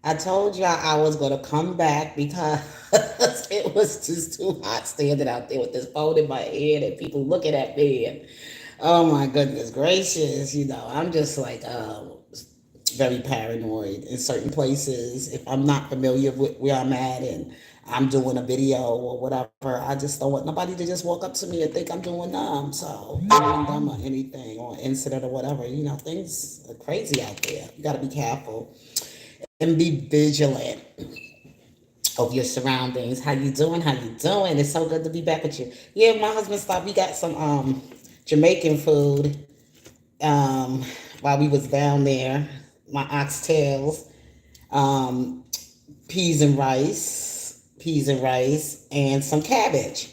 I told y'all I was gonna come back because it was just too hot standing out there with this phone in my hand and people looking at me. And oh my goodness gracious, I'm just like very paranoid in certain places. If I'm not familiar with where I'm at and I'm doing a video or whatever, I just don't want nobody to just walk up to me and think I'm doing doing dumb or anything or incident or whatever. Things are crazy out there. You got to be careful and be vigilant of your surroundings. How you doing? How you doing? It's so good to be back with you. Yeah, my husband stopped. We got some Jamaican food um while we was down there. My oxtails, um, peas and rice, and some cabbage.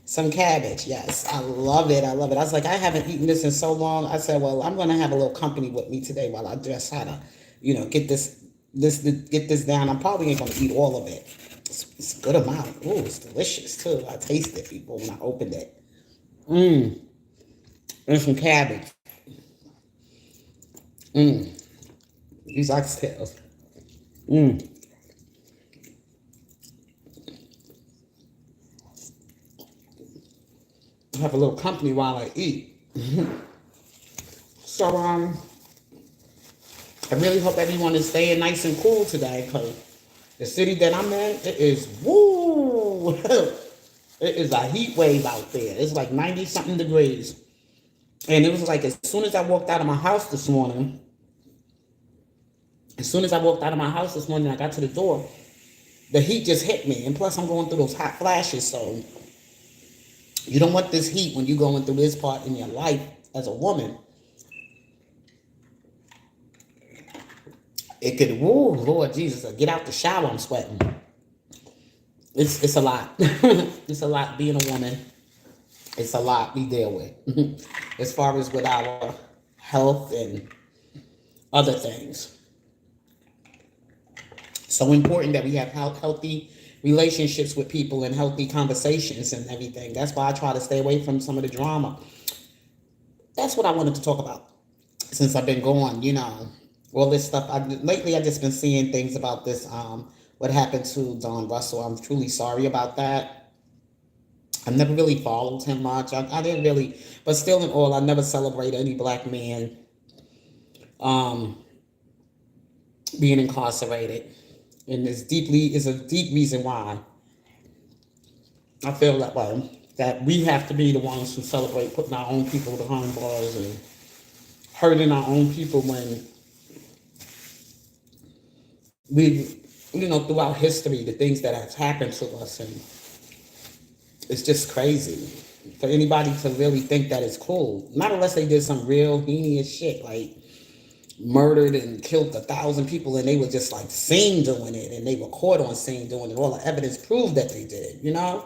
Some cabbage, yes. I love it. I love it. I was like, I haven't eaten this in so long. I said, well, I'm gonna have a little company with me today while I just how to, get get this down. I'm probably ain't gonna eat all of it. It's a good amount. Ooh, it's delicious too. I tasted people when I opened it. Mmm. And some cabbage. Mmm. These oxtails. Mmm. Have a little company while I eat. So I really hope everyone is staying nice and cool today, because the city that I'm in, it is woo. It is a heat wave out there. It's like 90 something degrees. And it was like as soon as I walked out of my house this morning, I got to the door, the heat just hit me. And plus I'm going through those hot flashes, so you don't want this heat when you're going through this part in your life as a woman. It could, woo, Lord Jesus, get out the shower, I'm sweating. It's a lot. It's a lot being a woman. It's a lot we deal with as far as with our health and other things. So important that we have healthy relationships with people and healthy conversations and everything. That's why I try to stay away from some of the drama. That's what I wanted to talk about since I've been gone, all this stuff. Lately I just been seeing things about this, what happened to Don Russell. I'm truly sorry about that. I never really followed him much. I didn't really, but still in all, I never celebrate any black man um, being incarcerated. And is a deep reason why I feel that way. That we have to be the ones who celebrate putting our own people behind bars and hurting our own people when we, throughout history, the things that has happened to us, and it's just crazy for anybody to really think that it's cool. Not unless they did some real heinous shit, like murdered and killed 1,000 people, and they were just like seen doing it, and they were caught on scene doing it. All the evidence proved that they did it.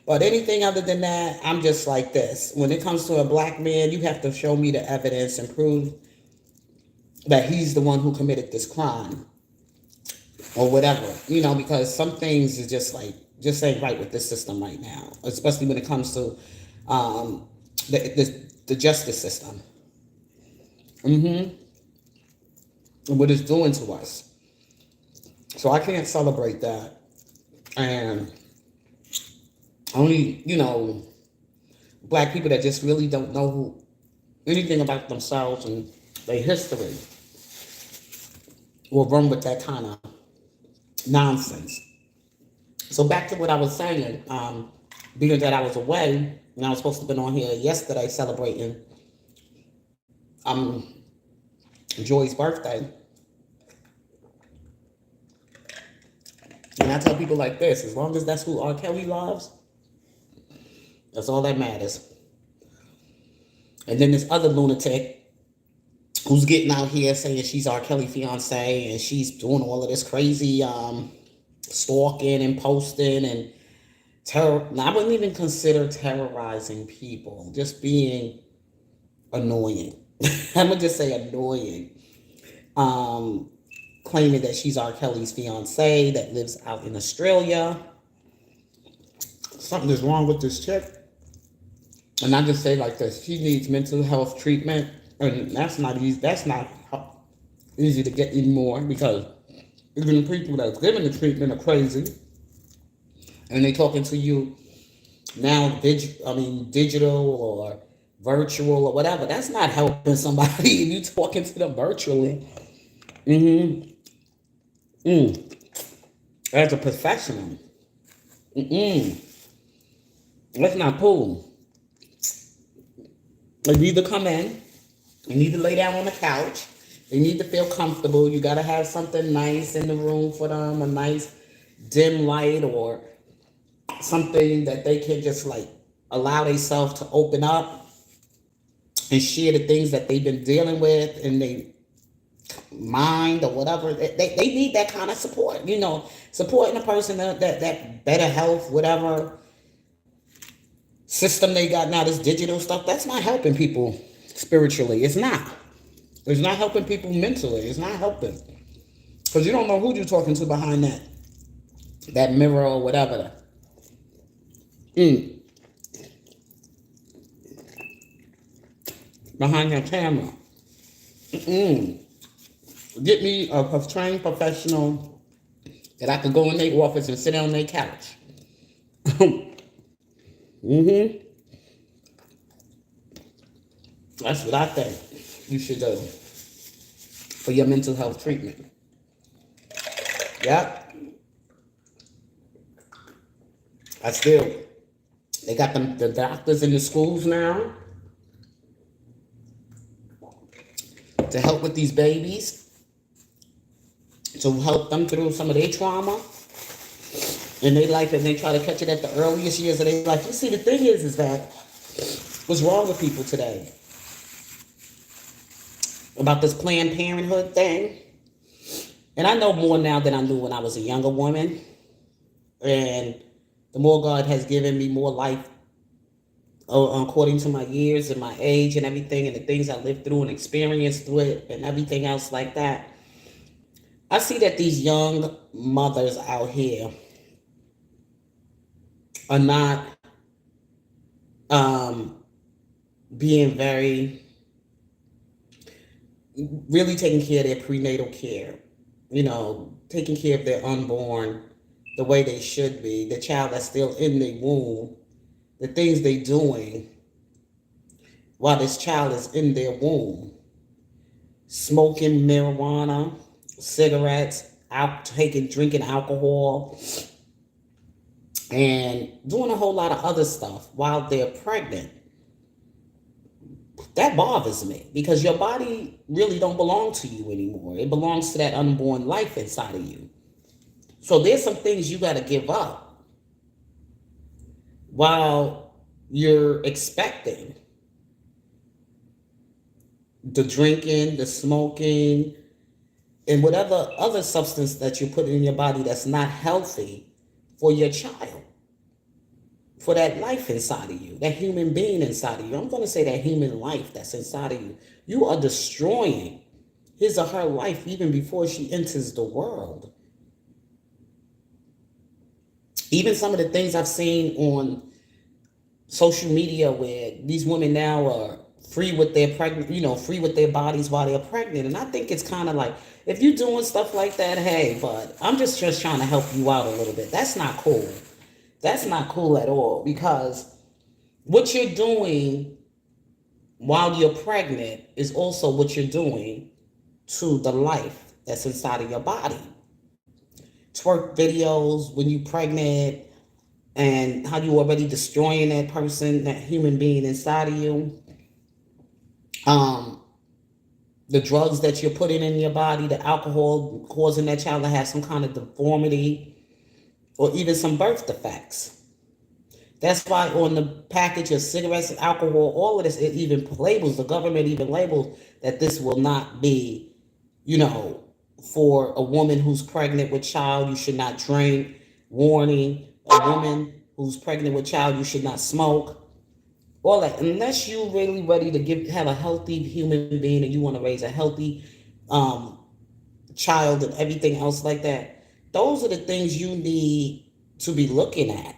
But anything other than that, I'm just like this. When it comes to a black man, you have to show me the evidence and prove that he's the one who committed this crime or whatever, because some things is just like, just ain't right with this system right now, especially when it comes to um, the justice system. Mm-hmm. And what it's doing to us. So I can't celebrate that. And only, black people that just really don't know anything about themselves and their history will run with that kind of nonsense. So back to what I was saying, being that I was away, and I was supposed to have been on here yesterday celebrating um, Joy's birthday. And I tell people like this, as long as that's who R. Kelly loves, that's all that matters. And then this other lunatic who's getting out here saying she's R. Kelly fiance and she's doing all of this crazy stalking and posting and terror. I wouldn't even consider terrorizing people, just being annoying. I'm gonna just say annoying. Um, Claiming that she's R. Kelly's fiance that lives out in Australia. Something is wrong with this chick. And I just say like this: she needs mental health treatment, and that's not easy. That's not easy to get anymore because Even the people that's giving the treatment are crazy, and they talking to you now, digital or virtual or whatever. That's not helping somebody if you talking to them virtually. Mm-hmm. As a professional. That's not cool. They need to come in. You need to lay down on the couch. They need to feel comfortable. You got to have something nice in the room for them, a nice dim light or something that they can just like allow themselves to open up and share the things that they've been dealing with in their mind or whatever. They need that kind of support, supporting a person that better health, whatever system they got now, this digital stuff, that's not helping people spiritually. It's not. It's not helping people mentally. It's not helping. Because you don't know who you're talking to behind that mirror or whatever. Behind your camera. Get me a trained professional that I could go in their office and sit on their couch. That's what I think you should do for your mental health treatment. Yep. They got the doctors in the schools now to help with these babies, to help them through some of their trauma in their life, and they try to catch it at the earliest years of their life. You see, the thing is that what's wrong with people today about this Planned Parenthood thing, and I know more now than I knew when I was a younger woman, and the more God has given me more life according to my years and my age and everything and the things I lived through and experienced through it and everything else like that, I see that these young mothers out here are not being really taking care of their prenatal care, taking care of their unborn the way they should be, the child that's still in their womb, the things they doing while this child is in their womb, smoking marijuana, cigarettes, drinking alcohol, and doing a whole lot of other stuff while they're pregnant. That bothers me because your body really don't belong to you anymore. It belongs to that unborn life inside of you. So there's some things you got to give up while you're expecting. The drinking, the smoking, and whatever other substance that you put in your body that's not healthy for your child, for that life inside of you, that human being inside of you. I'm going to say that human life that's inside of you. You are destroying his or her life even before she enters the world. Even some of the things I've seen on social media where these women now are free with their free with their bodies while they're pregnant. And I think it's kind of like, if you're doing stuff like that, hey, but I'm just trying to help you out a little bit. That's not cool. That's not cool at all, because what you're doing while you're pregnant is also what you're doing to the life that's inside of your body. Twerk videos when you're pregnant and how you already destroying that person, that human being inside of you. The drugs that you're putting in your body, the alcohol causing that child to have some kind of deformity or even some birth defects. That's why on the package of cigarettes and alcohol, all of this, it even labels, the government even labels that this will not be, for a woman who's pregnant with child, you should not drink. Warning, a woman who's pregnant with child, you should not smoke. All that, unless you're really ready to have a healthy human being and you want to raise a healthy child and everything else like that. Those are the things you need to be looking at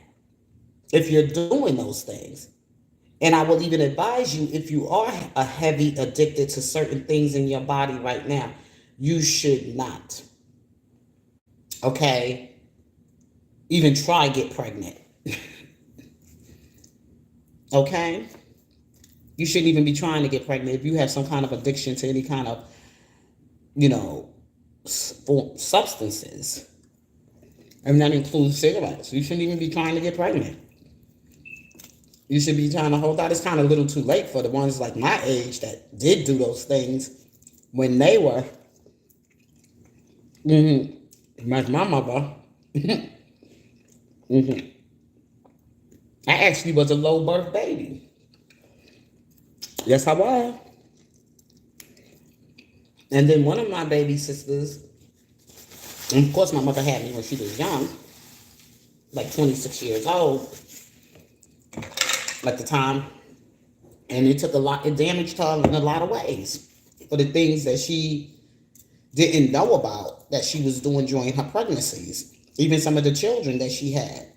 if you're doing those things. And I will even advise you, if you are a heavy addicted to certain things in your body right now, you should not. okay, even try get pregnant. Okay? You shouldn't even be trying to get pregnant if you have some kind of addiction to any kind of, you know, substances. And that includes cigarettes. You shouldn't even be trying to get pregnant. You should be trying to hold out. It's kind of a little too late for the ones like my age that did do those things when they were, like my mother. I actually was a low birth baby. Yes, I was. And then one of my baby sisters, and of course my mother had me when she was young, like 26 years old at the time. And it took a lot, it damaged her in a lot of ways for the things that she didn't know about that she was doing during her pregnancies. Even some of the children that she had,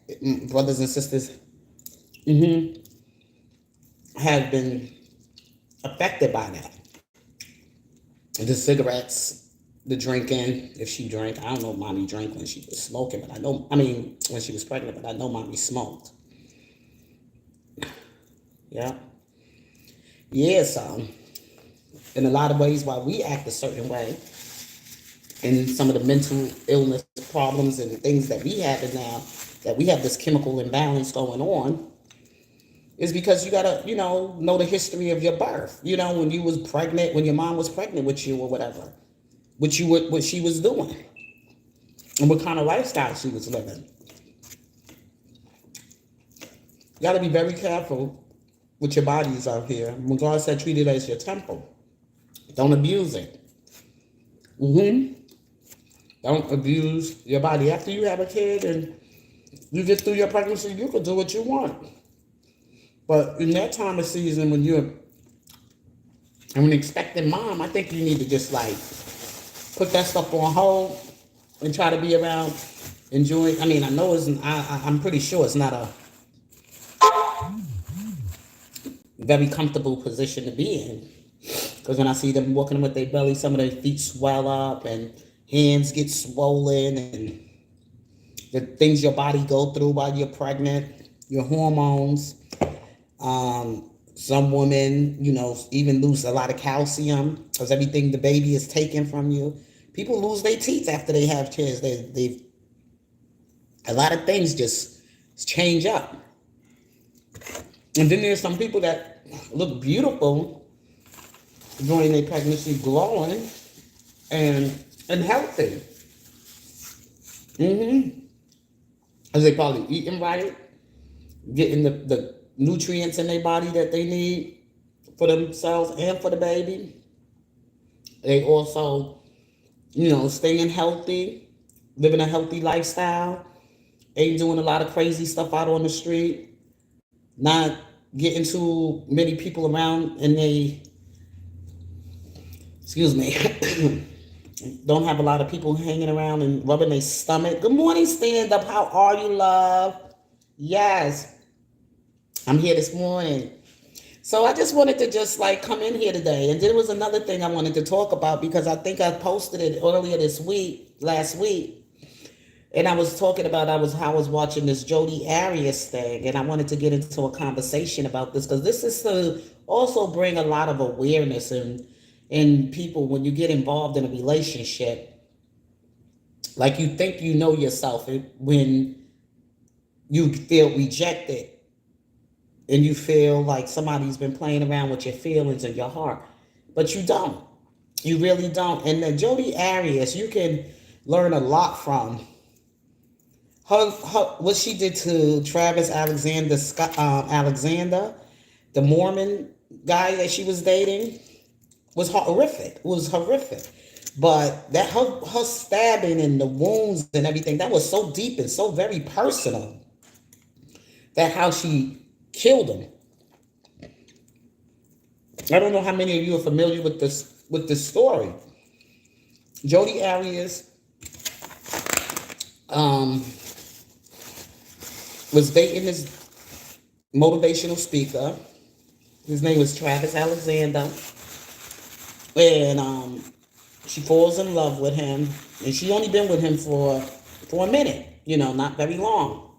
brothers and sisters, have been affected by that. The cigarettes, the drinking, if she drank, I don't know if mommy drank when she was smoking, but I know, I mean, when she was pregnant, but I know mommy smoked. Yeah. Yeah, so in a lot of ways, why we act a certain way, and some of the mental illness problems and things that we have now, that we have this chemical imbalance going on, is because you gotta, know the history of your birth. When you was pregnant, when your mom was pregnant with you or whatever, what she was doing, and what kind of lifestyle she was living. You gotta be very careful with your bodies out here. When God said treat it as your temple, don't abuse it. Don't abuse your body. After you have a kid and you get through your pregnancy, you can do what you want. But in that time of season when you're an expecting mom, I think you need to just like put that stuff on hold and try to be around, enjoy. I mean, I know I'm pretty sure it's not a very comfortable position to be in. Because when I see them walking with their belly, some of their feet swell up and hands get swollen, and the things your body go through while you're pregnant, your hormones. Some women, even lose a lot of calcium because everything the baby is taken from you. People lose their teeth after they have kids. A lot of things just change up. And then there's some people that look beautiful during their pregnancy, glowing and healthy. Because they probably eating right, getting the nutrients in their body that they need for themselves and for the baby. They also, staying healthy, living a healthy lifestyle, ain't doing a lot of crazy stuff out on the street, not getting too many people around, and don't have a lot of people hanging around and rubbing their stomach. Good morning, stand up. How are you, love? Yes, I'm here this morning. So I just wanted to just like come in here today. And there was another thing I wanted to talk about, because I think I posted it earlier last week. And I was talking about I was watching this Jodi Arias thing, and I wanted to get into a conversation about this, because this is to also bring a lot of awareness in people when you get involved in a relationship. Like, you think you know yourself when you feel rejected and you feel like somebody's been playing around with your feelings and your heart, but you don't. You really don't. And then Jodi Arias, you can learn a lot from her what she did to Travis Alexander, the Mormon guy that she was dating, was horrific. It was horrific. But that her stabbing and the wounds and everything, that was so deep and so very personal. That how she killed him. I don't know how many of you are familiar with this story. Jodi Arias was dating this motivational speaker. His name was Travis Alexander. And she falls in love with him. And she only been with him for for a minute, not very long,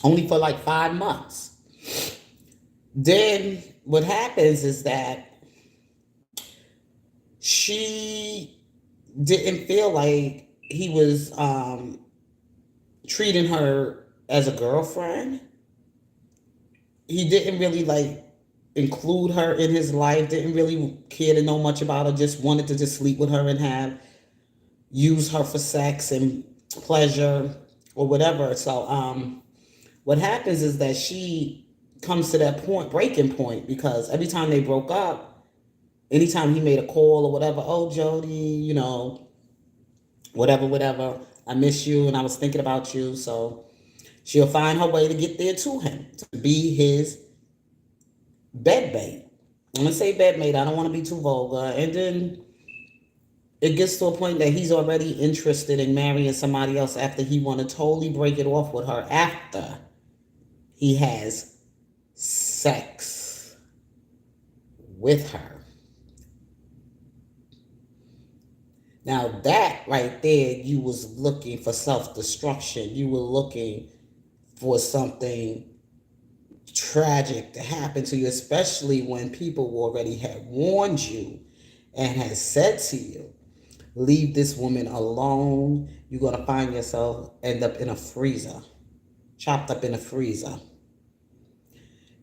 only for like 5 months. Then what happens is that she didn't feel like he was treating her as a girlfriend. He didn't really like include her in his life, didn't really care to know much about her, just wanted to just sleep with her and use her for sex and pleasure or whatever. So what happens is that she comes to that breaking point, because every time they broke up, anytime he made a call or whatever, oh Jody, whatever, I miss you and I was thinking about you. So she'll find her way to get there to him, to be his bedmate. I'm gonna say bedmate, I don't want to be too vulgar. And then it gets to a point that he's already interested in marrying somebody else after he want to totally break it off with her after he has sex with her. Now that right there, you was looking for self-destruction. You were looking for something tragic to happen to you, especially when people already had warned you and had said to you, leave this woman alone. You're going to find yourself end up in a freezer, chopped up in a freezer.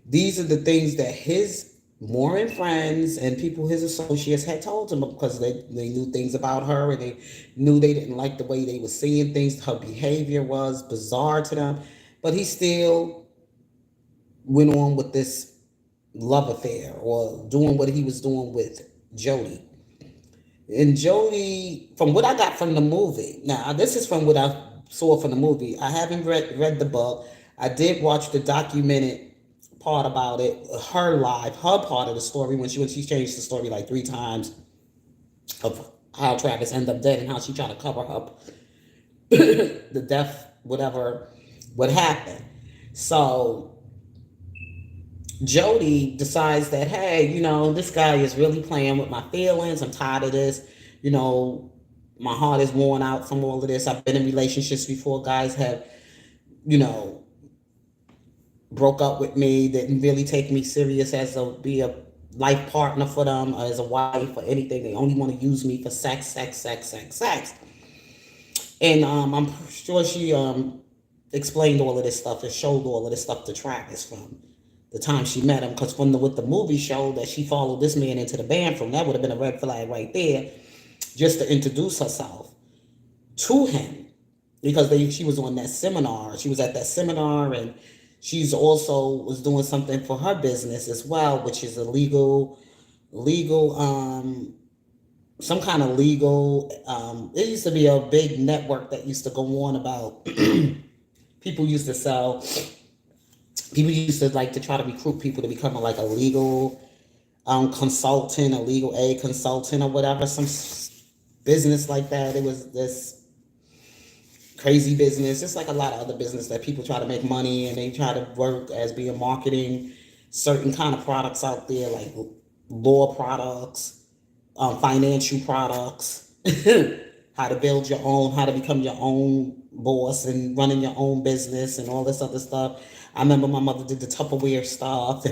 These are the things that his Warren friends and people, his associates, had told him, because they knew things about her, and they knew they didn't like the way they were seeing things. Her behavior was bizarre to them, but he still went on with this love affair, or doing what he was doing with Jody. And Jody, from what I got from the movie, now this is from what I saw from the movie. I haven't read the book. I did watch the documented part about it, her part of the story, when she changed the story like 3 times, of how Travis ended up dead and how she tried to cover up the death, what happened. So Jody decides that, hey, this guy is really playing with my feelings. I'm tired of this. My heart is worn out from all of this. I've been in relationships before. Guys have, broke up with me, didn't really take me serious as be a life partner for them, or as a wife or anything. They only want to use me for sex. And I'm sure she explained all of this stuff and showed all of this stuff to Travis from the time she met him, because with the movie show that she followed this man into the band from, that would have been a red flag right there, just to introduce herself to him, because she was on that seminar. She was at that seminar, and she's also was doing something for her business as well, which is a legal, some kind of legal. It used to be a big network that used to go on about people used to like to try to recruit people to become like a legal consultant, a legal aid consultant or whatever, some business like that. It was this crazy business, just like a lot of other business that people try to make money, and they try to work as being marketing certain kind of products out there, like law products, financial products, how to build your own, how to become your own boss and running your own business and all this other stuff. I remember my mother did the Tupperware stuff.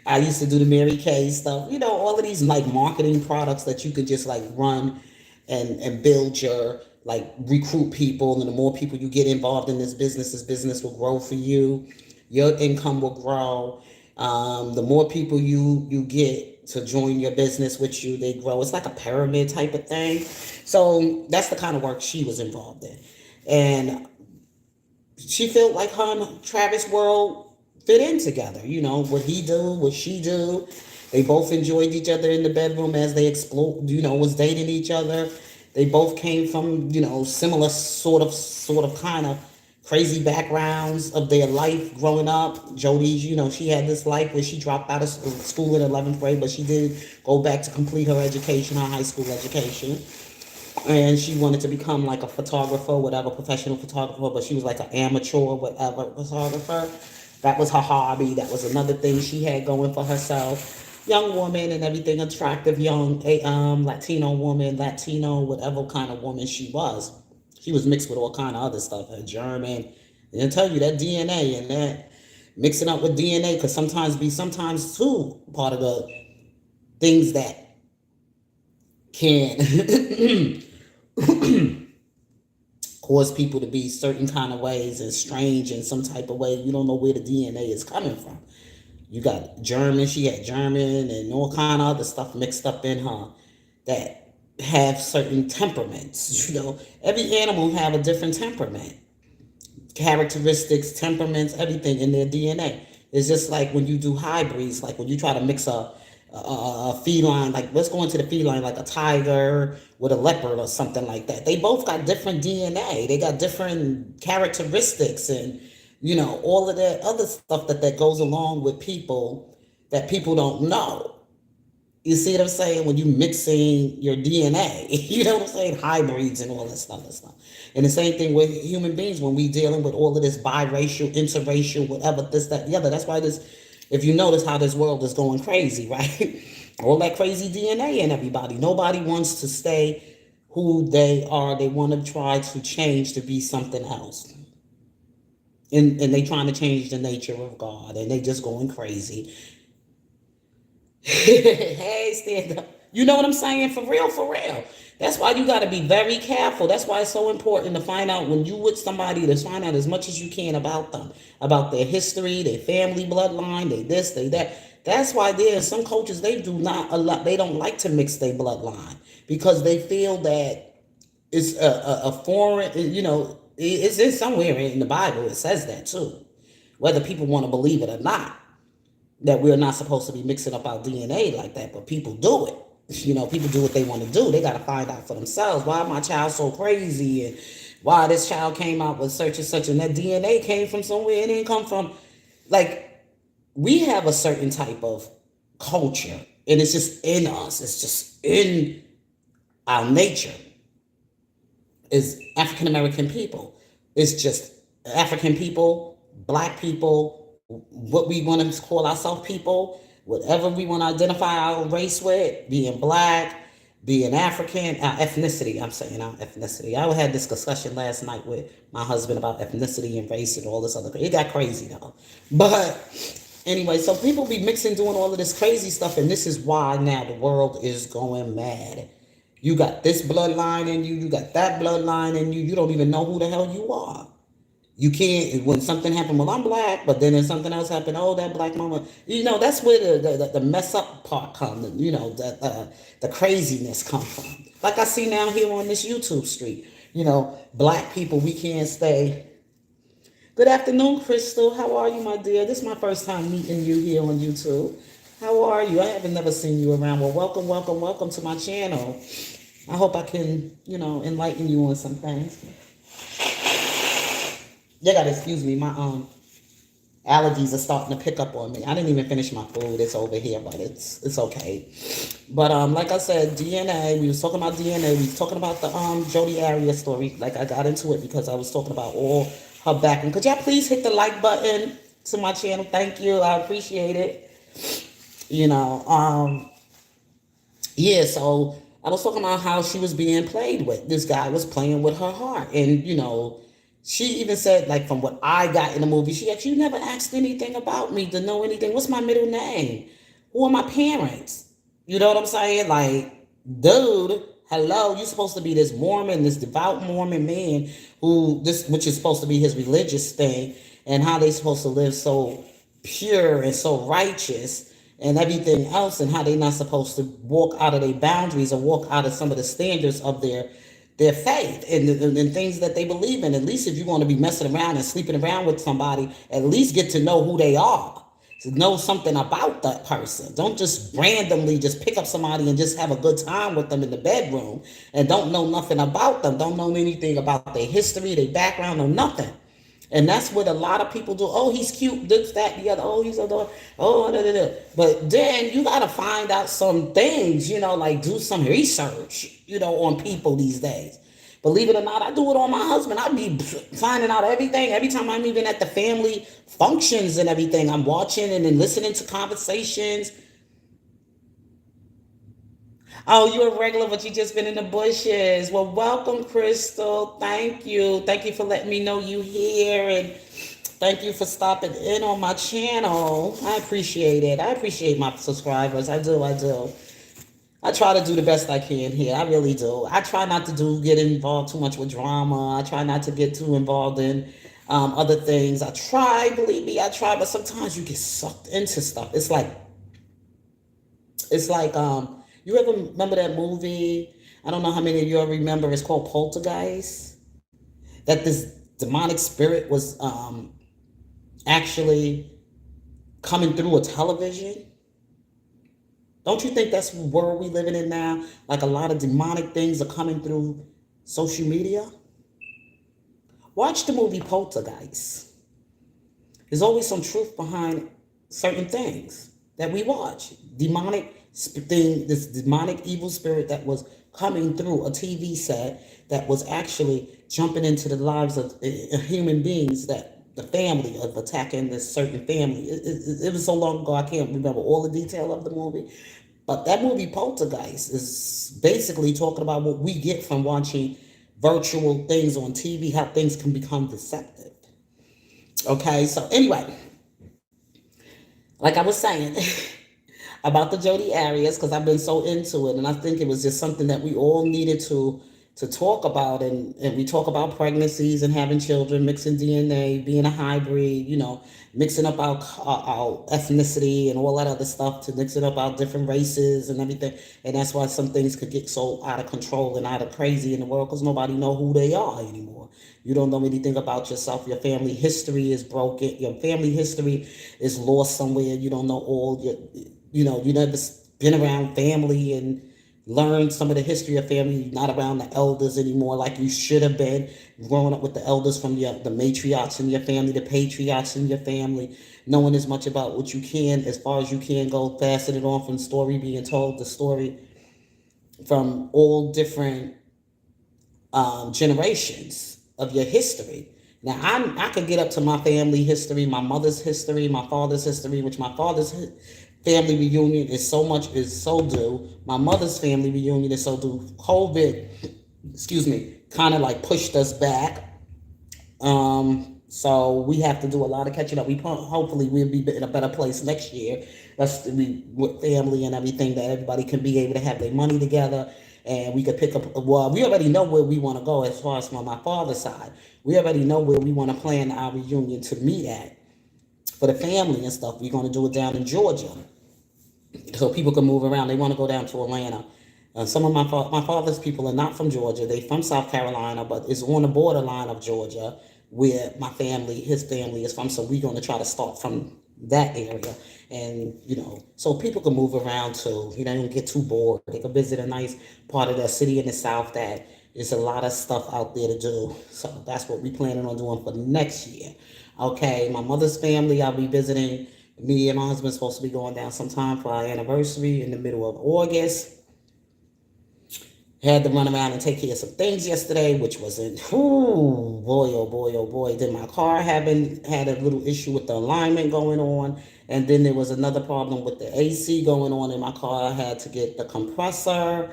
I used to do the Mary Kay stuff. All of these like marketing products that you could just like run and build your, like, recruit people. And the more people you get involved in this business will grow for you. Your income will grow. The more people you get to join your business with you, they grow. It's like a pyramid type of thing. So that's the kind of work she was involved in. And she felt like her and Travis world fit in together. What he do, what she do. They both enjoyed each other in the bedroom as they explored, was dating each other. They both came from, similar sort of kind of crazy backgrounds of their life growing up. Jody, she had this life where she dropped out of school in 11th grade, but she did go back to complete her education, her high school education. And she wanted to become like a photographer, whatever, professional photographer, but she was like an amateur, whatever, photographer. That was her hobby. That was another thing she had going for herself. Young woman and everything, attractive young Latino woman, whatever kind of woman she was. She was mixed with all kind of other stuff, German. And I tell you that DNA and that mixing up with DNA could sometimes too part of the things that can cause people to be certain kind of ways and strange in some type of way. You don't know where the DNA is coming from. You got German, she had German and all kind of other stuff mixed up in her that have certain temperaments. Every animal have a different temperament, characteristics, temperaments, everything in their DNA. It's just like when you do hybrids, like when you try to mix a feline, like let's go into the feline, like a tiger with a leopard or something like that. They both got different DNA. They got different characteristics and, all of that other stuff that goes along with people that people don't know. You see what I'm saying? When you mixing your DNA, you know what I'm saying? Hybrids and all that stuff. And the same thing with human beings when we dealing with all of this biracial, interracial, whatever, this, that, the other. That's why if you notice how this world is going crazy, right? All that crazy DNA in everybody. Nobody wants to stay who they are. They want to try to change to be something else. And they trying to change the nature of God. And they just going crazy. Hey, stand up. You know what I'm saying? For real, for real. That's why you got to be very careful. That's why it's so important to find out when you with somebody, to find out as much as you can about them, about their history, their family bloodline, they this, they that. That's why there's some cultures, they do not allow, they don't like to mix their bloodline because they feel that it's a foreign, it's in somewhere in the Bible. It says that too, whether people want to believe it or not, that we're not supposed to be mixing up our DNA like that, but people do it. People do what they want to do. They got to find out for themselves. Why my child so crazy and why this child came out with such and such, and that DNA came from somewhere. It didn't come from, like, we have a certain type of culture, and it's just in us. It's just in our nature. Is African American people. It's just African people, black people, what we want to call ourselves people, whatever we want to identify our race with, being black, being African, our ethnicity. I'm saying our ethnicity. I had this discussion last night with my husband about ethnicity and race and all this other. It got crazy though. But anyway, so people be mixing, doing all of this crazy stuff, and this is why now the world is going mad. You got this bloodline in you, you got that bloodline in you, you don't even know who the hell you are. You can't, when something happened, well, I'm black, but then if something else happened, oh, that black mama, that's where the mess up part comes, the craziness come from. Like I see now here on this YouTube street, black people, we can't stay. Good afternoon, Crystal. How are you, my dear? This is my first time meeting you here on YouTube. How are you? I haven't never seen you around. Well, welcome to my channel. I hope I can, enlighten you on some things. You gotta excuse me, my allergies are starting to pick up on me. I didn't even finish my food. It's over here, but it's okay. But like I said, DNA, we was talking about DNA, we was talking about the Jodi Arias story. Like I got into it because I was talking about all her background. Could y'all please hit the like button to my channel? Thank you. I appreciate it. Yeah, so I was talking about how she was being played with. This guy was playing with her heart. And, she even said, like, from what I got in the movie, she actually, you never asked anything about me to know anything. What's my middle name? Who are my parents? You know what I'm saying? Like, dude, hello, you're supposed to be this Mormon, this devout Mormon man which is supposed to be his religious thing, and how they supposed to live so pure and so righteous and everything else, and how they not supposed to walk out of their boundaries or walk out of some of the standards of their faith and things that they believe in. At least if you want to be messing around and sleeping around with somebody, at least get to know who they are, to know something about that person. Don't just randomly just pick up somebody and just have a good time with them in the bedroom and don't know nothing about them, don't know anything about their history, their background, or nothing. And that's what a lot of people do. Oh, he's cute, this, that, the other. Oh, he's adorable. Oh, da, da, da. But then you got to find out some things, like do some research, on people these days. Believe it or not, I do it on my husband. I be finding out everything. Every time I'm even at the family functions and everything, I'm watching and then listening to conversations. Oh, you're a regular, but you just been in the bushes. Well, welcome, Crystal. Thank you. Thank you for letting me know you here, and thank you for stopping in on my channel. I appreciate it. I appreciate my subscribers. I do. I do. I try to do the best I can here. I really do. I try not to get involved too much with drama. I try not to get too involved in other things. I try, believe me, I try, but sometimes you get sucked into stuff. It's like you ever remember that movie? I don't know how many of you ever remember. It's called Poltergeist. That this demonic spirit was actually coming through a television. Don't you think that's the world we living in now? Like a lot of demonic things are coming through social media. Watch the movie Poltergeist. There's always some truth behind certain things that we watch. This demonic evil spirit that was coming through a TV set that was actually jumping into the lives of human beings, that the family of attacking this certain family. It was so long ago I can't remember all the detail of the movie. But that movie Poltergeist is basically talking about what we get from watching virtual things on TV, how things can become deceptive. Okay, so anyway, like I was saying about the Jodi Arias, because I've been so into it, and I think it was just something that we all needed to talk about, and we talk about pregnancies and having children, mixing DNA, being a hybrid, mixing up our ethnicity and all that other stuff, to mixing up our different races and everything. And that's why some things could get so out of control and out of crazy in the world, because nobody know who they are anymore. You don't know anything about yourself. Your family history is broken. Your family history is lost somewhere. You don't know all you never been around family and learn some of the history of family. You're not around the elders anymore like you should have been. Growing up with the elders from the matriarchs in your family, the patriarchs in your family, knowing as much about what you can, as far as you can go, passing it on from story being told, the story from all different generations of your history. Now, I could get up to my family history, my mother's history, my father's history, which my father's family reunion is so due. My mother's family reunion is so due. COVID, excuse me, kind of like pushed us back. So we have to do a lot of catching up. Hopefully we'll be in a better place next year. That's we with family and everything, that everybody can be able to have their money together, and we could pick up. Well, we already know where we want to go as far as from my father's side. We already know where we want to plan our reunion to meet at for the family and stuff. We're going to do it down in Georgia, so people can move around. They want to go down to Atlanta. Some of my father's people are not from Georgia. They from South Carolina, but it's on the borderline of Georgia where his family is from. So we're going to try to start from that area, and so people can move around too. Don't get too bored. They can visit a nice part of the city in the South that is a lot of stuff out there to do. So that's what we planning on doing for next year. Okay, my mother's family, I'll be visiting. Me and my husband supposed to be going down sometime for our anniversary in the middle of August. Had to run around and take care of some things yesterday, which wasn't, boy, oh boy, oh boy. Then my car had a little issue with the alignment going on. And then there was another problem with the AC going on in my car. I had to get the compressor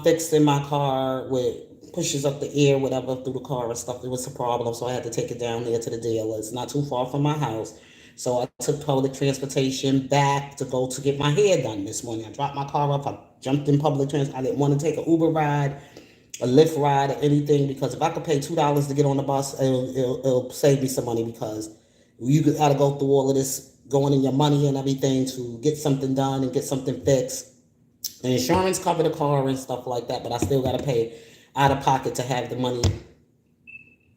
fixed in my car, with pushes up the air, whatever, through the car and stuff. It was a problem, so I had to take it down there to the dealer. It's not too far from my house. So I took public transportation back to go to get my hair done this morning. I dropped my car off. I jumped in public transport. I didn't want to take an Uber ride, a Lyft ride, or anything, because if I could pay $2 to get on the bus, it'll save me some money, because you got to go through all of this, going in your money and everything to get something done and get something fixed. The insurance cover the car and stuff like that, but I still got to pay out of pocket to have the money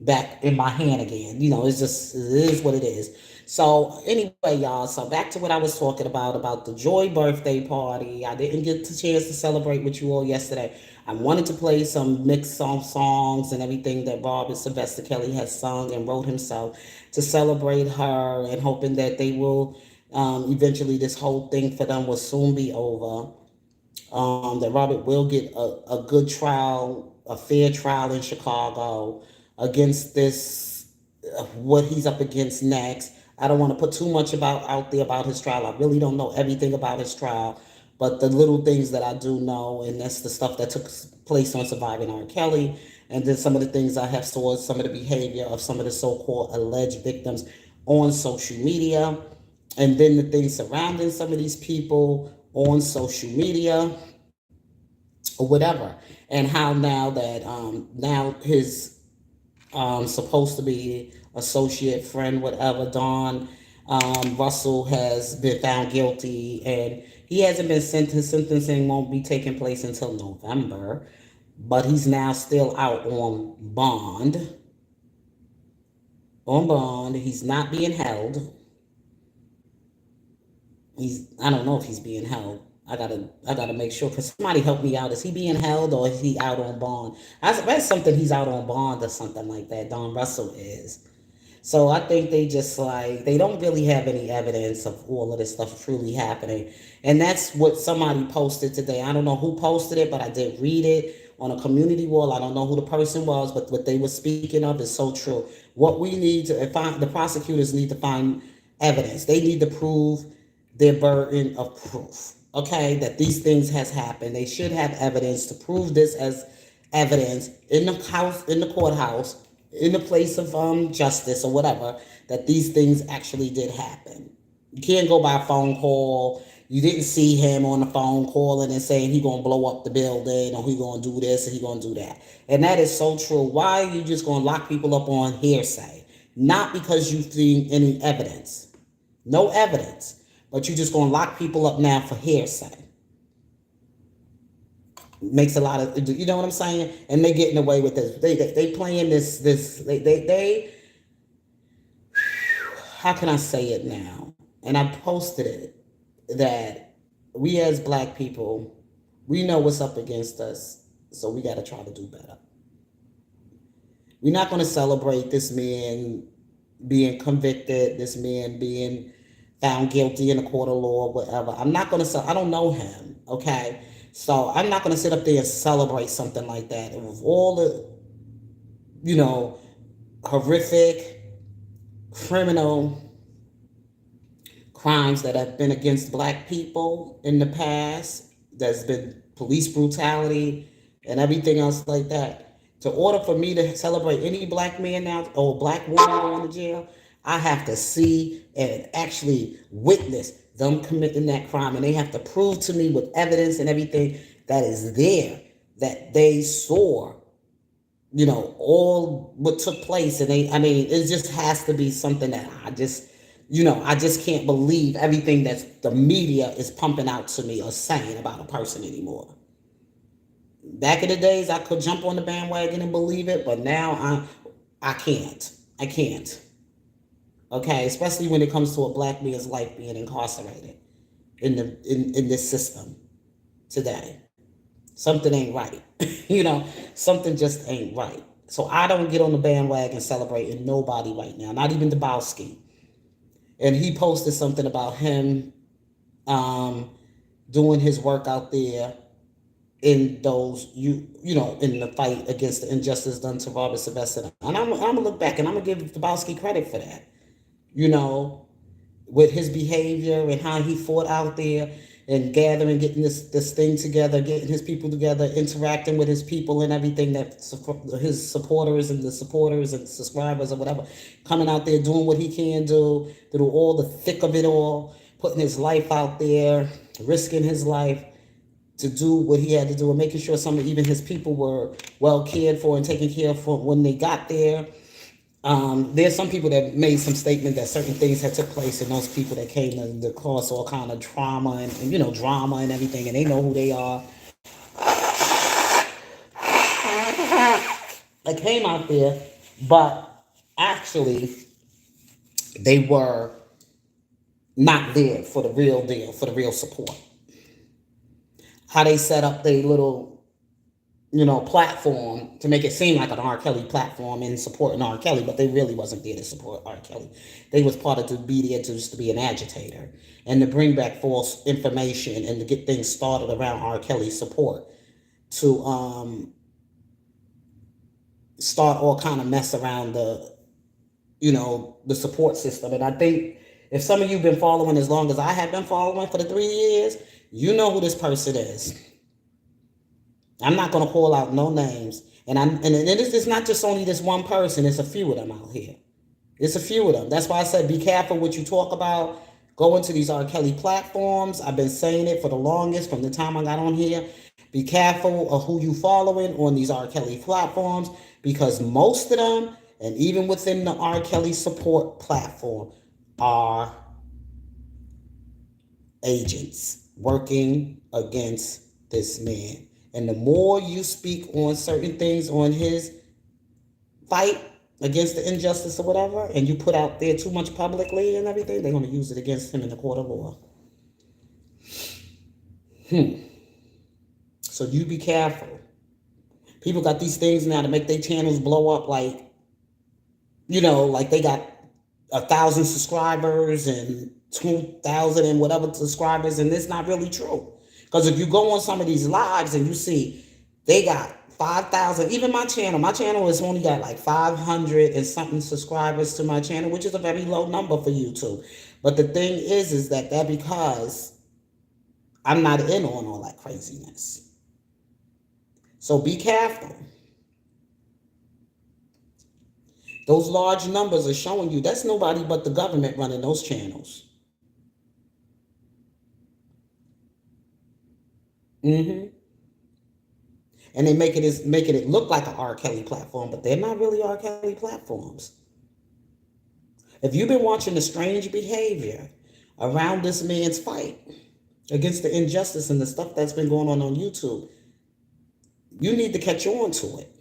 back in my hand again. It is what it is. So anyway, y'all, so back to what I was talking about the Joy birthday party. I didn't get the chance to celebrate with you all yesterday. I wanted to play some mixed songs and everything that Robert Sylvester Kelly has sung and wrote himself, to celebrate her, and hoping that they will, eventually this whole thing for them will soon be over. That Robert will get a good trial, a fair trial in Chicago against this, what he's up against next. I don't want to put too much out there about his trial. I really don't know everything about his trial, But the little things that I do know, and that's the stuff that took place on Surviving R. Kelly, and then some of the things I have saw, some of the behavior of some of the so-called alleged victims on social media, and then the things surrounding some of these people on social media or whatever, and how now that now his supposed to be associate friend, whatever, Don Russell has been found guilty, and he hasn't been sentenced. Sentencing won't be taking place until November, but he's now still out on bond. On bond, he's not being held. I don't know if he's being held. I gotta make sure, because somebody help me out. Is he being held or is he out on bond? I read something he's out on bond or something like that. Don Russell is. So I think they just like they don't really have any evidence of all of this stuff truly happening. And that's what somebody posted today. I don't know who posted it, but I did read it on a community wall. I don't know who the person was, but what they were speaking of is so true. What we need to find, the prosecutors need to find evidence. They need to prove their burden of proof. Okay, that these things has happened. They should have evidence to prove this as evidence in the house, in the courthouse, in the place of justice or whatever, that these things actually did happen. You can't go by a phone call. You didn't see him on the phone calling and saying he gonna blow up the building or he gonna do this and he gonna do that. And that is so true. Why are you just gonna lock people up on hearsay? Not because you've seen any evidence. No evidence. But you're just gonna lock people up now for hearsay. Makes a lot of, you know what I'm saying? And they getting away with this. They playing they how can I say it now? And I posted it that we as black people, we know what's up against us, so we got to try to do better. We're not going to celebrate this man being convicted, this man being found guilty in a court of law, whatever. I'm not going to, I don't know him, okay? So I'm not going to sit up there and celebrate something like that. And with all the, horrific, criminal crimes that have been against black people in the past, there's been police brutality and everything else like that. To order for me to celebrate any black man now or black woman going to jail, I have to see and actually witness them committing that crime. And they have to prove to me with evidence and everything that is there that they saw, all what took place. And it just has to be something that I just can't believe everything that the media is pumping out to me or saying about a person anymore. Back in the days, I could jump on the bandwagon and believe it, but now I can't. I can't. Okay, especially when it comes to a black man's life being incarcerated in this system today. Something ain't right. Something just ain't right. So I don't get on the bandwagon celebrating nobody right now, not even Dabowski. And he posted something about him doing his work out there in those, in the fight against the injustice done to Robert Sylvester. And I'm going to look back and I'm going to give Dabowski credit for that. With his behavior and how he fought out there and gathering, getting this thing together, getting his people together, interacting with his people and everything, that his supporters and subscribers or whatever, coming out there doing what he can do, through all the thick of it all, putting his life out there, risking his life to do what he had to do, and making sure even his people were well cared for and taken care of when they got there. There's some people that made some statement that certain things had took place, and those people that came to cause all kind of trauma and drama and everything, and they know who they are. They came out there, but actually they were not there for the real deal, for the real support. How they set up their little platform to make it seem like an R. Kelly platform and supporting R. Kelly, but they really wasn't there to support R. Kelly. They was part of to be there just to be an agitator and to bring back false information and to get things started around R. Kelly's support, to start all kind of mess around the support system. And I think if some of you have been following as long as I have been following for the 3 years, You know who this person is. I'm not going to call out no names. And it's not just only this one person. It's a few of them out here. It's a few of them. That's why I said be careful what you talk about. Go into these R. Kelly platforms. I've been saying it for the longest from the time I got on here. Be careful of who you following on these R. Kelly platforms, because most of them, and even within the R. Kelly support platform, are agents working against this man. And the more you speak on certain things on his fight against the injustice or whatever, and you put out there too much publicly and everything, they're going to use it against him in the court of law. So you be careful. People got these things now to make their channels blow up like, like they got 1,000 subscribers and 2,000 and whatever subscribers, and it's not really true. Because if you go on some of these lives and you see they got 5,000, even my channel has only got like 500 and something subscribers to my channel, which is a very low number for YouTube. But the thing is that because I'm not in on all that craziness. So be careful. Those large numbers are showing you that's nobody but the government running those channels. And they making it look like an R. Kelly platform, but they're not really R. Kelly platforms. If you've been watching the strange behavior around this man's fight against the injustice and the stuff that's been going on YouTube, you need to catch on to it.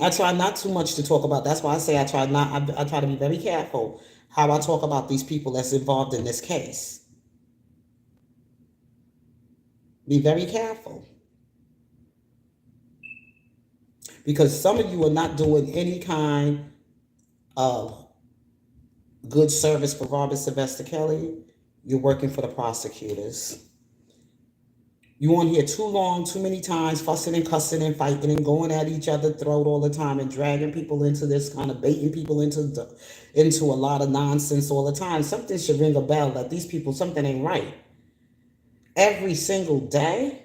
I try not too much to talk about. That's why I say I try to be very careful how I talk about these people that's involved in this case. Be very careful. Because some of you are not doing any kind of good service for Robert Sylvester Kelly. You're working for the prosecutors. You on here too long, too many times, fussing and cussing and fighting and going at each other's throat all the time and dragging people into this kind of baiting people into a lot of nonsense all the time. Something should ring a bell that these people, something ain't right. Every single day,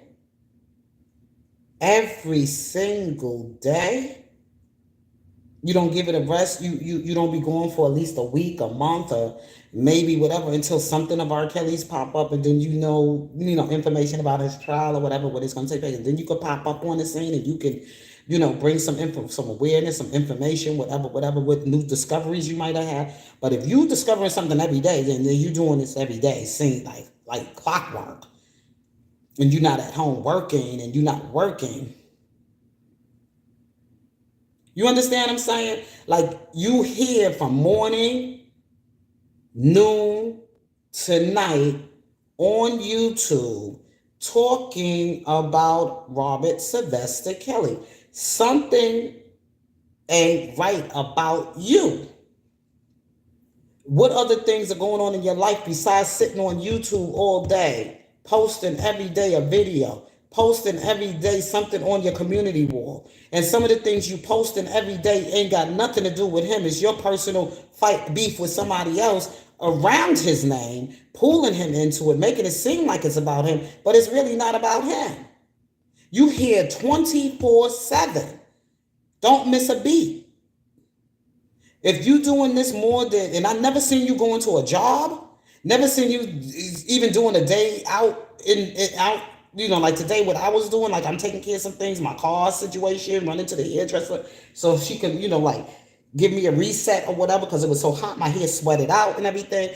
you don't give it a rest. You don't be going for at least a week, a month, or maybe whatever until something of R. Kelly's pop up, and then you know information about his trial or whatever, what it's going to take place, and then you could pop up on the scene and you can, bring some some awareness, some information, whatever, with new discoveries you might have had. But if you discovering something every day, then you doing this every day, seeing like clockwork, and you're not at home working and you're not working. You understand what I'm saying? Like, you hear from morning, noon to night on YouTube talking about Robert Sylvester Kelly. Something ain't right about you. What other things are going on in your life besides sitting on YouTube all day, posting every day a video, posting every day something on your community wall? And some of the things you posting every day ain't got nothing to do with him. It's your personal beef with somebody else around his name, pulling him into it, making it seem like it's about him, but it's really not about him. You hear 24/7. Don't miss a beat. If you doing this more than, and I never seen you going to a job, never seen you even doing a day out out. Like today, what I was doing, like I'm taking care of some things, my car situation, running to the hairdresser so she can, give me a reset or whatever because it was so hot, my hair sweated out and everything.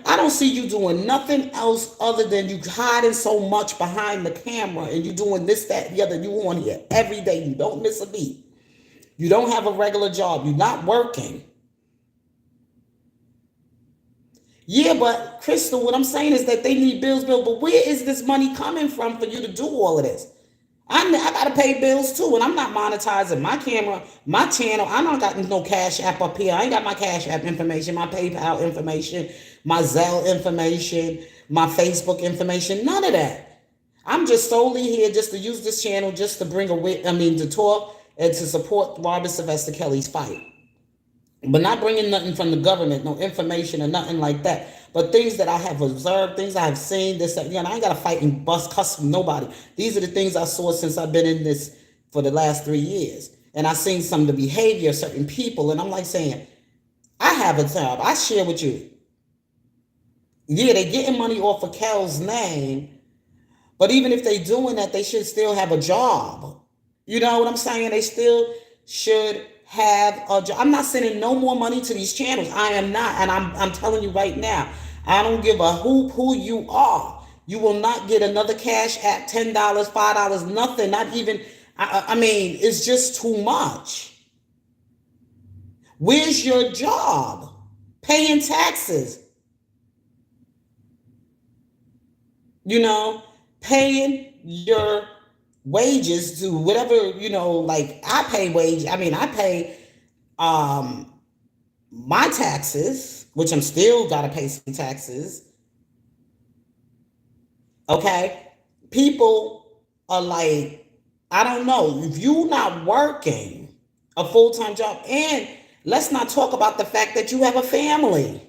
I don't see you doing nothing else other than you hiding so much behind the camera and you doing this, that, and the other. You on here every day. You don't miss a beat. You don't have a regular job. You're not working. Yeah, but Crystal, what I'm saying is that they need bills, but where is this money coming from for you to do all of this? I got to pay bills too, and I'm not monetizing my camera, my channel. I don't got no Cash App up here. I ain't got my Cash App information, my PayPal information, my Zelle information, my Facebook information, none of that. I'm just solely here just to use this channel just to to talk and to support Robert Sylvester Kelly's fight. but not bringing nothing from the government, no information or nothing like that. But things that I have observed, things I have seen, this, that, I ain't got to fight and bust cuss from nobody. These are the things I saw since I've been in this for the last 3 years. And I seen some of the behavior of certain people, and I'm like saying, I have a job. I share with you. Yeah, they getting money off of Kel's name, but even if they doing that, they should still have a job. You know what I'm saying? They still should have a job. I'm not sending no more money to these channels. I am not, and I'm telling you right now, I don't give a hoop who you are. You will not get another Cash App, $10, $5, nothing. Not even. I mean, it's just too much. Where's your job? Paying taxes. You know, paying your wages to whatever, like I pay wage. I mean, I pay my taxes, which I'm still gotta pay some taxes. Okay. People are like, I don't know, if you not working a full-time job, and let's not talk about the fact that you have a family.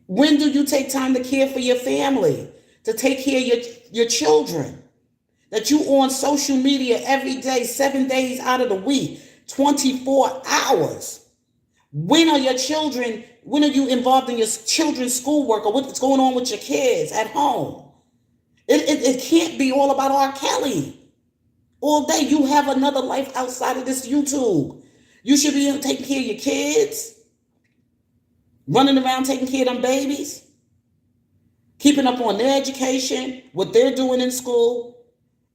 When do you take time to care for your family, to take care of your children? That you on social media every day, 7 days out of the week, 24 hours. When are your children, when are you involved in your children's schoolwork or what's going on with your kids at home? It can't be all about R. Kelly. All day you have another life outside of this YouTube. You should be taking care of your kids, running around taking care of them babies, keeping up on their education, what they're doing in school,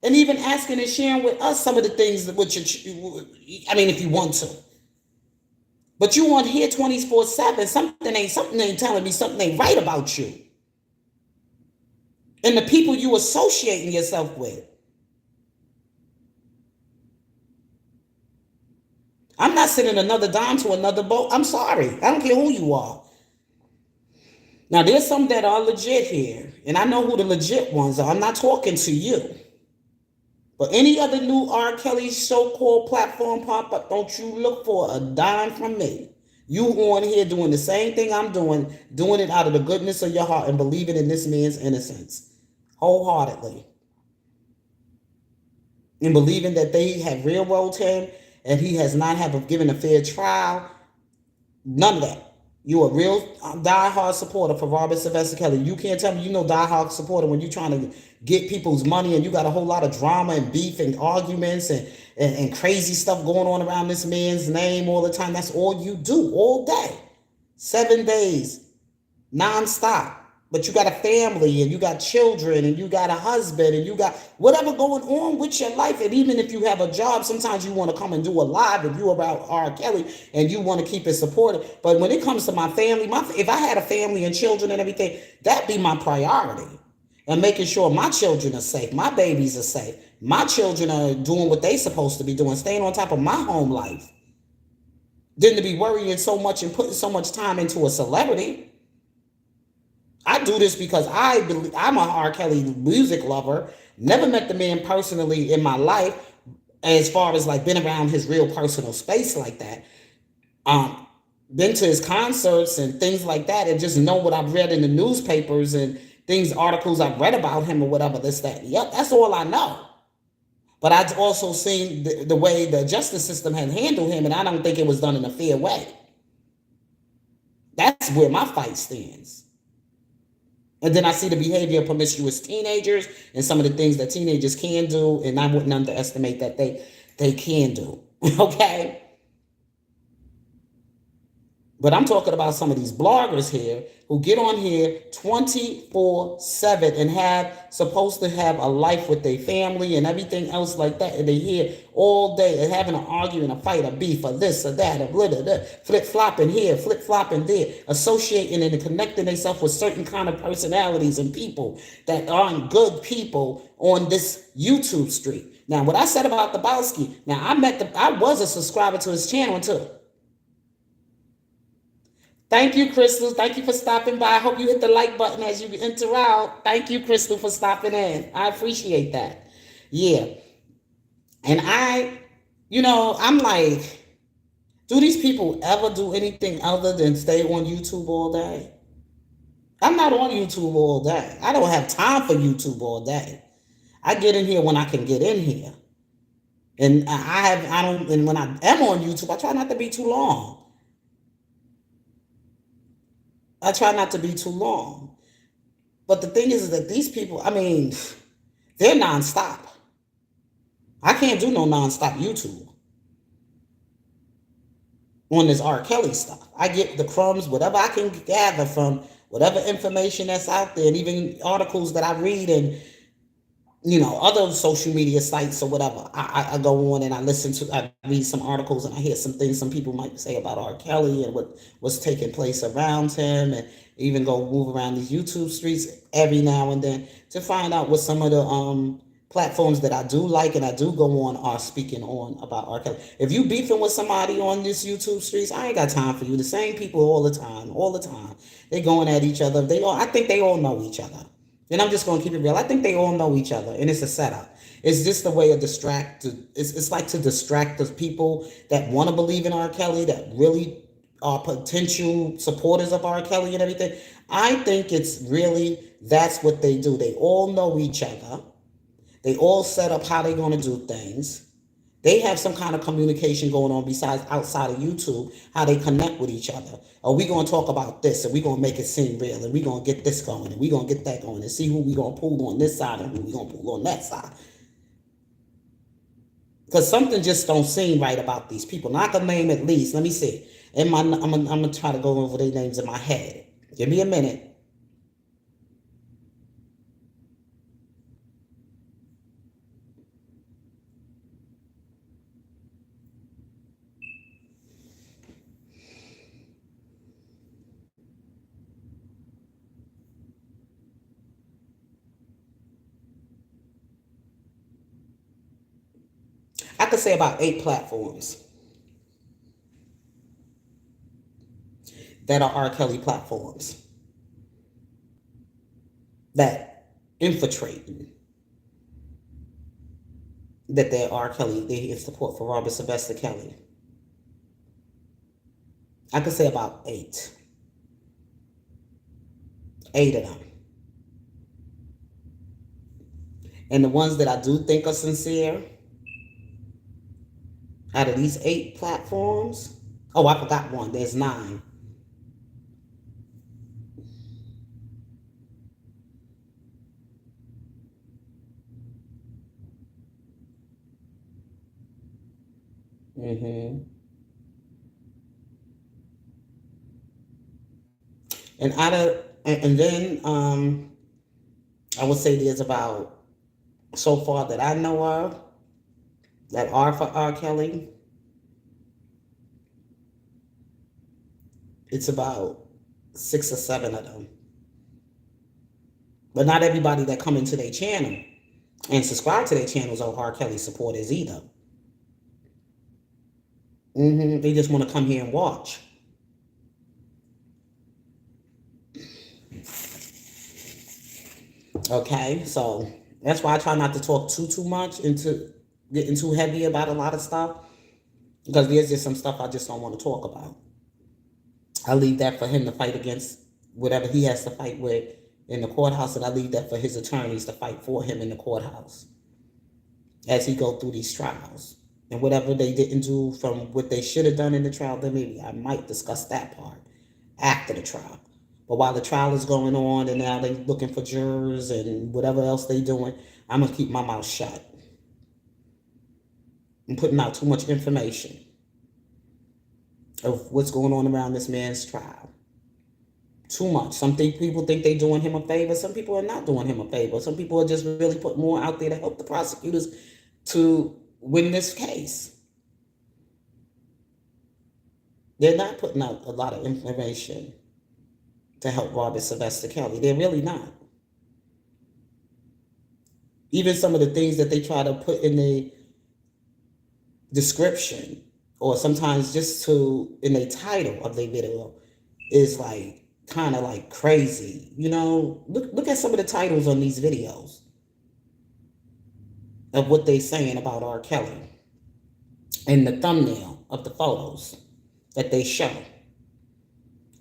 and even asking and sharing with us some of the things that if you want to. But you on here 24/7, something ain't telling me something ain't right about you. And the people you associating yourself with. I'm not sending another dime to another boat. I'm sorry. I don't care who you are. Now, there's some that are legit here, and I know who the legit ones are. I'm not talking to you. But any other new R. Kelly so-called platform pop up, don't you look for a dime from me. You on here doing the same thing I'm doing it out of the goodness of your heart and believing in this man's innocence wholeheartedly. And believing that they have railroaded him and he has not have given a fair trial. None of that. You're a real diehard supporter for Robert Sylvester Kelly. You can't tell me you know diehard supporter when you're trying to get people's money and you got a whole lot of drama and beef and arguments and crazy stuff going on around this man's name all the time. That's all you do all day. 7 days, nonstop. But you got a family and you got children and you got a husband and you got whatever going on with your life. And even if you have a job, sometimes you want to come and do a live review about R. Kelly and you want to keep it supported. But when it comes to my family, if I had a family and children and everything, that'd be my priority. And making sure my children are safe, my babies are safe, my children are doing what they supposed to be doing, staying on top of my home life. Than to be worrying so much and putting so much time into a celebrity. I do this because I'm a R. Kelly music lover. Never met the man personally in my life, as far as like been around his real personal space like that. Been to his concerts and things like that, and just know what I've read in the newspapers and articles I've read about him or whatever. This, that, yep, that's all I know. But I've also seen the way the justice system had handled him, and I don't think it was done in a fair way. That's where my fight stands. And then I see the behavior of promiscuous teenagers and some of the things that teenagers can do, and I wouldn't underestimate that they can do. Okay? But I'm talking about some of these bloggers here who get on here 24/7 and supposed to have a life with their family and everything else like that. And they here all day and having an argument, a fight, a beef, or this or that, or blah, blah, blah, flip-flopping here, flip-flopping there, associating and connecting themselves with certain kind of personalities and people that aren't good people on this YouTube street. Now, what I said about the Bowski, now I was a subscriber to his channel too. Thank you, Crystal. Thank you for stopping by. I hope you hit the like button as you enter out. Thank you, Crystal, for stopping in. I appreciate that. Yeah. And I'm like, Do these people ever do anything other than stay on YouTube all day? I'm not on YouTube all day. I don't have time for YouTube all day. I get in here when I can get in here. And I don't, and when I am on YouTube, I try not to be too long. I try not to be too long. But the thing is that these people, I mean, they're nonstop. I can't do no nonstop YouTube on this R. Kelly stuff. I get the crumbs, whatever I can gather from whatever information that's out there, and even articles that I read and other social media sites or whatever. I go on and I read some articles and I hear some things some people might say about R. Kelly and what's taking place around him, and even go move around these YouTube streets every now and then to find out what some of the platforms that I do like and I do go on are speaking on about R. Kelly. If you beefing with somebody on this YouTube streets, I ain't got time for you. The same people all the time. They going at each other. I think they all know each other. And I'm just going to keep it real. I think they all know each other, and it's a setup. It's just a way of it's like to distract the people that want to believe in R. Kelly, that really are potential supporters of R. Kelly and everything. I think it's really, that's what they do. They all know each other. They all set up how they're going to do things. They have some kind of communication going on besides outside of YouTube, how they connect with each other. Are we going to talk about this, and we're going to make it seem real, and we're going to get this going, and we're going to get that going, and see who we're going to pull on this side and who we're going to pull on that side. Because something just don't seem right about these people. Now I can name at least, let me see. I'm going to try to go over their names in my head. Give me a minute. I could say about 8 platforms that are R. Kelly platforms that infiltrate, that they're R. Kelly, they in support for Robert Sylvester Kelly. I could say about 8. 8 of them. And the ones that I do think are sincere, out of these 8 platforms, oh, I forgot one. There's 9. Mm-hmm. And then I would say there's about, so far that I know of, that are for R. Kelly, it's about 6 or 7 of them. But not everybody that come into their channel and subscribe to their channels are R. Kelly supporters either. They just want to come here and watch. Okay, so that's why I try not to talk too much into getting too heavy about a lot of stuff, because there's just some stuff I just don't want to talk about. I leave that for him to fight against whatever he has to fight with in the courthouse, and I leave that for his attorneys to fight for him in the courthouse as he go through these trials. And whatever they didn't do from what they should have done in the trial, then maybe I might discuss that part after the trial. But while the trial is going on and now they looking for jurors and whatever else they doing, I'm going to keep my mouth shut. I'm putting out too much information of what's going on around this man's trial. Too much. Some people think they're doing him a favor. Some people are not doing him a favor. Some people are just really putting more out there to help the prosecutors to win this case. They're not putting out a lot of information to help Robert Sylvester Kelly. They're really not. Even some of the things that they try to put in the description, or sometimes just in the title of their video, is like kind of like crazy. Look at some of the titles on these videos of what they saying about R. Kelly and the thumbnail of the photos. that they show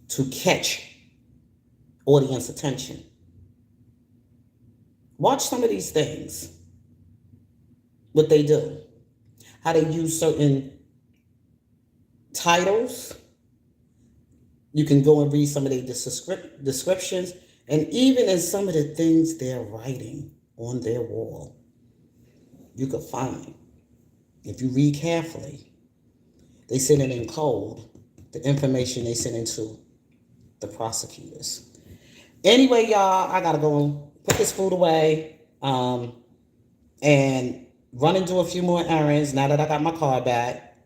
to catch audience attention. Watch some of these things, what they do, how they use certain titles. You can go and read some of their descriptions, and even in some of the things they're writing on their wall, you could find, if you read carefully, they send it in code, the information they send into the prosecutors. Anyway, y'all, I gotta go put this food away and run and do a few more errands now that I got my car back.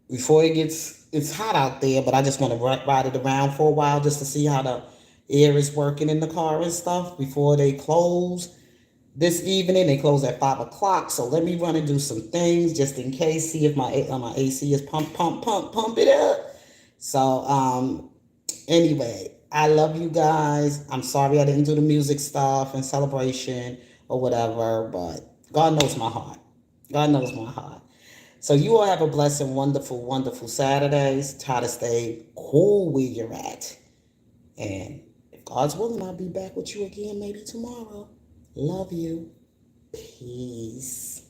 Before it's hot out there, but I just want to ride it around for a while just to see how the air is working in the car and stuff before they close this evening. They close at 5 o'clock, so let me run and do some things just in case. See if my AC is pump it up. So anyway, I love you guys. I'm sorry I didn't do the music stuff and celebration or whatever, but God knows my heart. God knows my heart. So you all have a blessed and wonderful, wonderful Saturdays. Try to stay cool where you're at. And if God's willing, I'll be back with you again maybe tomorrow. Love you. Peace.